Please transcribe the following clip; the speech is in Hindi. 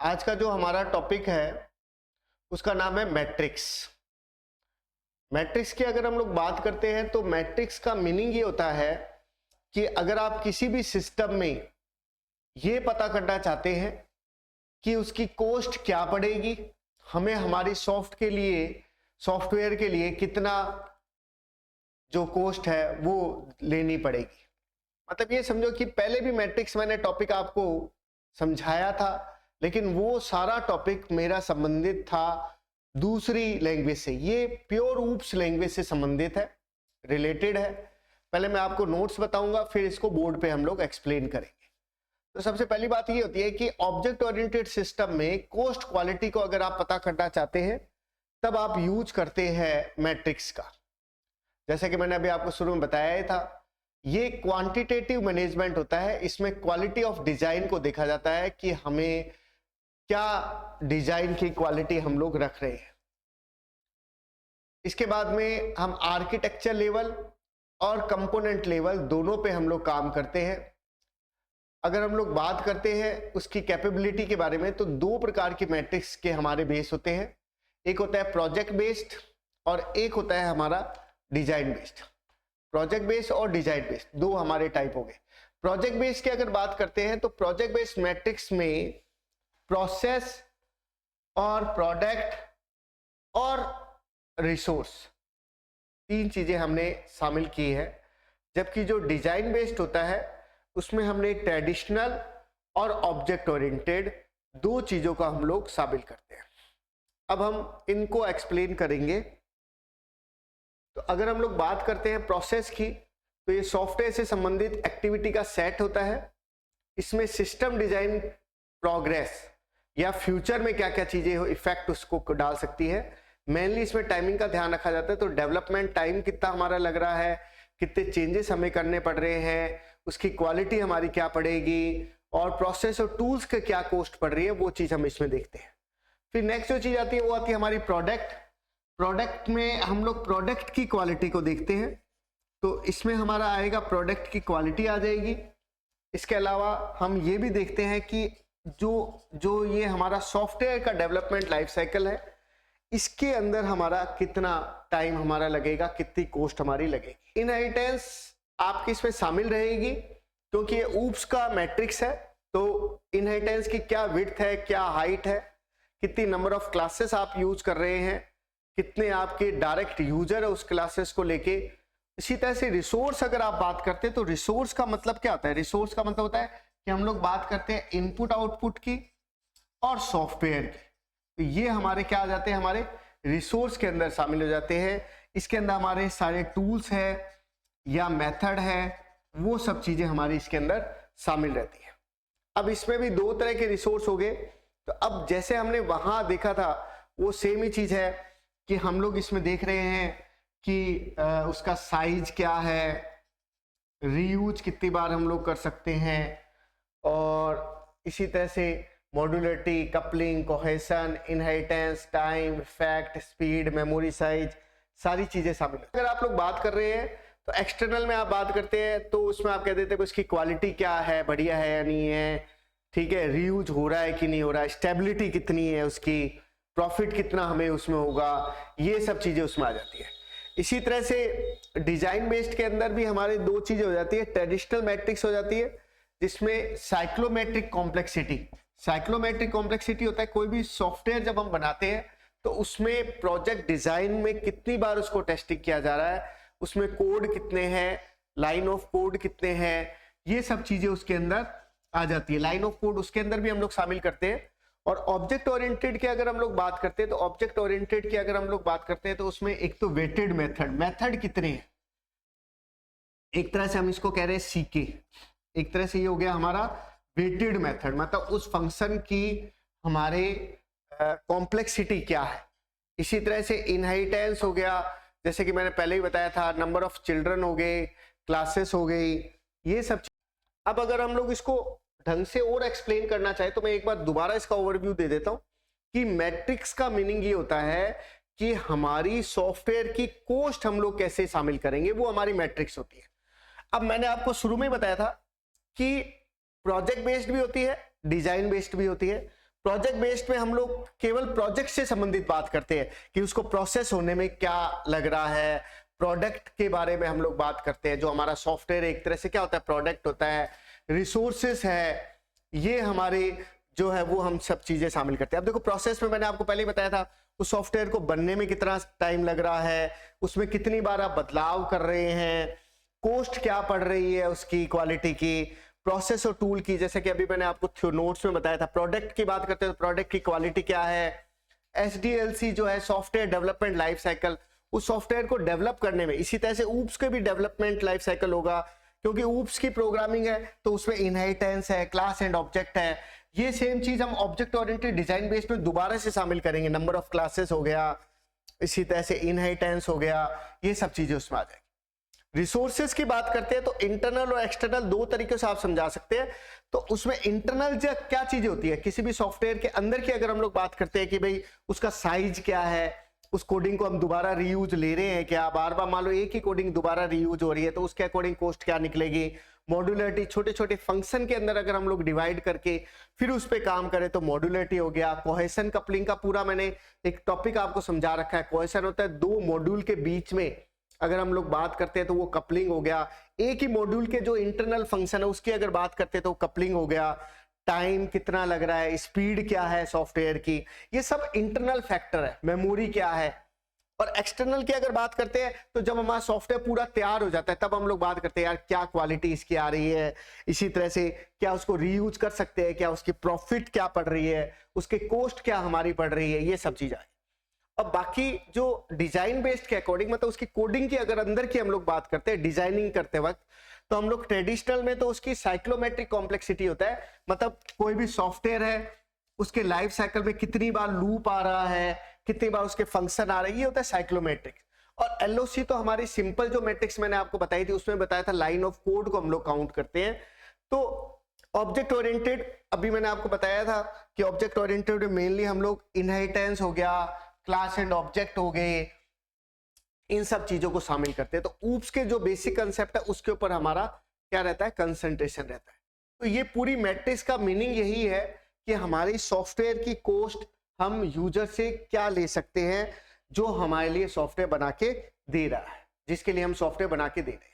आज का जो हमारा टॉपिक है उसका नाम है मैट्रिक्स। मैट्रिक्स की अगर हम लोग बात करते हैं तो मैट्रिक्स का मीनिंग ये होता है कि अगर आप किसी भी सिस्टम में ये पता करना चाहते हैं कि उसकी कॉस्ट क्या पड़ेगी, हमें हमारी सॉफ्टवेयर के लिए कितना जो कॉस्ट है वो लेनी पड़ेगी। मतलब ये समझो कि पहले भी मैट्रिक्स मैंने टॉपिक आपको समझाया था, लेकिन वो सारा टॉपिक मेरा संबंधित था दूसरी लैंग्वेज से। ये प्योर ऊप्स लैंग्वेज से संबंधित है, रिलेटेड है। पहले मैं आपको नोट्स बताऊंगा, फिर इसको बोर्ड पे हम लोग एक्सप्लेन करेंगे। तो सबसे पहली बात ये होती है कि ऑब्जेक्ट ओरिएंटेड सिस्टम में कॉस्ट क्वालिटी को अगर आप पता करना चाहते हैं तब आप यूज करते हैं मैट्रिक्स का। जैसे कि मैंने अभी आपको शुरू में बताया ही था, ये क्वांटिटेटिव मैनेजमेंट होता है। इसमें क्वालिटी ऑफ डिजाइन को देखा जाता है कि हमें क्या डिजाइन की क्वालिटी हम लोग रख रहे हैं। इसके बाद में हम आर्किटेक्चर लेवल और कंपोनेंट लेवल दोनों पे हम लोग काम करते हैं। अगर हम लोग बात करते हैं उसकी कैपेबिलिटी के बारे में तो दो प्रकार के मैट्रिक्स के हमारे बेस होते हैं। एक होता है प्रोजेक्ट बेस्ड और एक होता है हमारा डिजाइन बेस्ड। प्रोजेक्ट बेस्ड और डिजाइन बेस्ड दो हमारे टाइप हो गए। प्रोजेक्ट बेस्ड की अगर बात करते हैं तो प्रोजेक्ट बेस्ड मैट्रिक्स में प्रोसेस और प्रोडक्ट और रिसोर्स तीन चीजें हमने शामिल की है, जबकि जो डिजाइन बेस्ड होता है उसमें हमने ट्रेडिशनल और ऑब्जेक्ट ओरिएंटेड दो चीजों का हम लोग शामिल करते हैं। अब हम इनको एक्सप्लेन करेंगे। तो अगर हम लोग बात करते हैं प्रोसेस की, तो ये सॉफ्टवेयर से संबंधित एक्टिविटी का सेट होता है। इसमें सिस्टम डिजाइन प्रोग्रेस या फ्यूचर में क्या क्या चीजें हो इफेक्ट उसको डाल सकती है। मेनली इसमें टाइमिंग का ध्यान रखा जाता है। तो डेवलपमेंट टाइम कितना हमारा लग रहा है, कितने चेंजेस हमें करने पड़ रहे हैं, उसकी क्वालिटी हमारी क्या पड़ेगी और प्रोसेस और टूल्स के क्या कॉस्ट पड़ रही है, वो चीज हम इसमें देखते हैं। फिर नेक्स्ट जो चीज आती है वो आती है हमारी प्रोडक्ट। प्रोडक्ट में हम लोग प्रोडक्ट की क्वालिटी को देखते हैं। तो इसमें हमारा आएगा प्रोडक्ट की क्वालिटी आ जाएगी। इसके अलावा हम ये भी देखते हैं कि जो ये हमारा सॉफ्टवेयर का डेवलपमेंट लाइफ साइकिल है, इसके अंदर हमारा कितना टाइम हमारा लगेगा, कितनी कॉस्ट हमारी लगेगी। इनहेरिटेंस आपकी इसमें शामिल रहेगी क्योंकि ये ऊप्स का मैट्रिक्स है। तो इनहेरिटेंस की क्या विड्थ है, क्या हाइट है, कितनी नंबर ऑफ क्लासेस आप यूज कर रहे हैं, कितने आपके डायरेक्ट यूजर है उस क्लासेस को लेके। इसी तरह से रिसोर्स अगर आप बात करते हैं तो रिसोर्स का मतलब क्या होता है? रिसोर्स का मतलब होता है कि हम लोग बात करते हैं इनपुट आउटपुट की और सॉफ्टवेयर की। तो ये हमारे क्या आ जाते हैं, हमारे रिसोर्स के अंदर शामिल हो जाते हैं। इसके अंदर हमारे सारे टूल्स है या मेथड है, वो सब चीजें हमारी इसके अंदर शामिल रहती है। अब इसमें भी दो तरह के रिसोर्स हो गए। तो अब जैसे हमने वहां देखा था वो सेम ही चीज है कि हम लोग इसमें देख रहे हैं कि उसका साइज क्या है, रीयूज कितनी बार हम लोग कर सकते हैं, और इसी तरह से modularity, coupling, cohesion, inheritance, time, effect, speed, memory size, सारी चीजें शामिल है। अगर आप लोग बात कर रहे हैं तो एक्सटर्नल में आप बात करते हैं तो उसमें आप कह देते हैं उसकी क्वालिटी क्या है, बढ़िया है या नहीं है, ठीक है, रीयूज हो रहा है कि नहीं हो रहा है, स्टेबिलिटी कितनी है उसकी, प्रॉफिट कितना हमें उसमें होगा, ये सब चीजें उसमें आ जाती है। इसी तरह से डिजाइन बेस्ड के अंदर भी हमारे दो चीजें हो जाती है। ट्रेडिशनल मैट्रिक्स हो जाती है जिसमें साइक्लोमेट्रिक कॉम्प्लेक्सिटी होता है। कोई भी सॉफ्टवेयर जब हम बनाते हैं तो उसमें प्रोजेक्ट डिजाइन में कितनी बार उसको टेस्टिंग किया जा रहा है, उसमें कोड कितने हैं, लाइन ऑफ कोड कितने हैं, ये सब चीजें उसके अंदर आ जाती है। लाइन ऑफ कोड उसके अंदर भी हम लोग शामिल करते हैं। और ऑब्जेक्ट ओरिएंटेड की अगर हम लोग बात करते हैं तो उसमें एक तो वेटेड मेथड कितने हैं, एक तरह से हम इसको कह रहे हैं सीके, एक तरह से ये हो गया हमारा वेटेड मेथड, मतलब उस फंक्शन की हमारे कॉम्प्लेक्सिटी क्या है। इसी तरह से इनहेरिटेंस हो गया, जैसे कि मैंने पहले ही बताया था, नंबर ऑफ चिल्ड्रन हो गए, क्लासेस हो गई, ये सब। अब अगर हम लोग इसको ढंग से और एक्सप्लेन करना चाहे तो मैं एक बार दोबारा इसका ओवरव्यू दे देता हूं कि मैट्रिक्स का मीनिंग ये होता है कि हमारी सॉफ्टवेयर की कॉस्ट हम लोग कैसे शामिल करेंगे, वो हमारी मैट्रिक्स होती है। अब मैंने आपको शुरू में बताया था कि प्रोजेक्ट बेस्ड भी होती है, डिजाइन बेस्ड भी होती है। प्रोजेक्ट बेस्ड में हम लोग केवल प्रोजेक्ट से संबंधित बात करते हैं कि उसको प्रोसेस होने में क्या लग रहा है, प्रोडक्ट के बारे में हम लोग बात करते हैं। जो हमारा सॉफ्टवेयर एक तरह से क्या होता है, प्रोडक्ट होता है, रिसोर्सेस है, ये हमारे जो है वो हम सब चीजें शामिल करते हैं। अब देखो प्रोसेस में मैंने आपको पहले ही बताया था उस सॉफ्टवेयर को बनने में कितना टाइम लग रहा है, उसमें कितनी बार आप बदलाव कर रहे हैं, कॉस्ट क्या पड़ रही है उसकी, क्वालिटी की, प्रोसेस और टूल की, जैसे कि अभी मैंने आपको नोट्स में बताया था। प्रोडक्ट की बात करते हैं तो प्रोडक्ट की क्वालिटी क्या है, SDLC जो है सॉफ्टवेयर डेवलपमेंट लाइफ साइकिल, उस सॉफ्टवेयर को डेवलप करने में, इसी तरह से ऊप्स के भी डेवलपमेंट लाइफ साइकिल होगा, क्योंकि ऊप्स की प्रोग्रामिंग है तो उसमें इनहेरिटेंस है, क्लास एंड ऑब्जेक्ट है। ये सेम चीज हम ऑब्जेक्ट ओरिएंटेड डिजाइन बेस्ड में दोबारा से शामिल करेंगे। नंबर ऑफ क्लासेस हो गया, इसी तरह से इनहेरिटेंस हो गया, ये सब चीजें उसमें आ जाएगी। रिसोर्सेज की बात करते हैं तो इंटरनल और एक्सटर्नल दो तरीके से आप समझा सकते हैं। तो उसमें इंटरनल क्या चीजें होती है, किसी भी सॉफ्टवेयर के अंदर की अगर हम लोग बात करते हैं कि भाई उसका साइज क्या है, उस कोडिंग को हम दोबारा रीयूज ले रहे हैं क्या, बार बार मान लो एक ही कोडिंग दोबारा रीयूज हो रही है तो उसके अकॉर्डिंग कॉस्ट क्या निकलेगी, मॉड्यूलरिटी, छोटे छोटे फंक्शन के अंदर अगर हम लोग डिवाइड करके फिर उस पर काम करें तो मॉड्यूलरिटी हो गया। कोहेशन कपलिंग का पूरा मैंने एक टॉपिक आपको समझा रखा है। कोहेशन होता है दो मॉड्यूल के बीच में अगर हम लोग बात करते हैं तो वो कपलिंग हो गया। एक ही मॉड्यूल के जो इंटरनल फंक्शन है उसकी अगर बात करते हैं तो कपलिंग हो गया। टाइम कितना लग रहा है, स्पीड क्या है सॉफ्टवेयर की, ये सब इंटरनल फैक्टर है। मेमोरी क्या है। और एक्सटर्नल की अगर बात करते हैं तो जब हमारा सॉफ्टवेयर पूरा तैयार हो जाता है तब हम लोग बात करते हैं यार क्या क्वालिटी इसकी आ रही है, इसी तरह से क्या उसको रीयूज कर सकते हैं, क्या उसकी प्रॉफिट क्या पड़ रही है, उसके कॉस्ट क्या हमारी पड़ रही है, ये सब चीजें। अब बाकी जो डिजाइन बेस्ड के अकॉर्डिंग मतलब उसकी कोडिंग की अगर अंदर की हम लोग बात करते हैं डिजाइनिंग करते वक्त, तो हम लोग ट्रेडिशनल में तो उसकी साइक्लोमेट्रिक कॉम्प्लेक्सिटी होता है, मतलब कोई भी सॉफ्टवेयर है उसके लाइफ साइकिल में कितनी बार लूप आ रहा है, कितनी बार उसके फंक्शन आ रहे हैं, ये होता है साइक्लोमेट्रिक। और एलओसी तो हमारी सिंपल जो मैट्रिक्स मैंने आपको बताई थी उसमें बताया था लाइन ऑफ कोड को हम लोग काउंट करते हैं। तो ऑब्जेक्ट ओरिएंटेड अभी मैंने आपको बताया था कि ऑब्जेक्ट ओरिएंटेड मेनली हम लोग इनहेरिटेंस हो गया, क्लास एंड ऑब्जेक्ट हो गए, इन सब चीजों को शामिल करते हैं। तो ऊप्स के जो बेसिक कंसेप्ट है उसके ऊपर हमारा क्या रहता है, कंसंट्रेशन रहता है। तो ये पूरी मैट्रिक्स का मीनिंग यही है कि हमारी सॉफ्टवेयर की कॉस्ट हम यूजर से क्या ले सकते हैं जो हमारे लिए सॉफ्टवेयर बना के दे रहा है, जिसके लिए हम सॉफ्टवेयर बना के दे रहे हैं।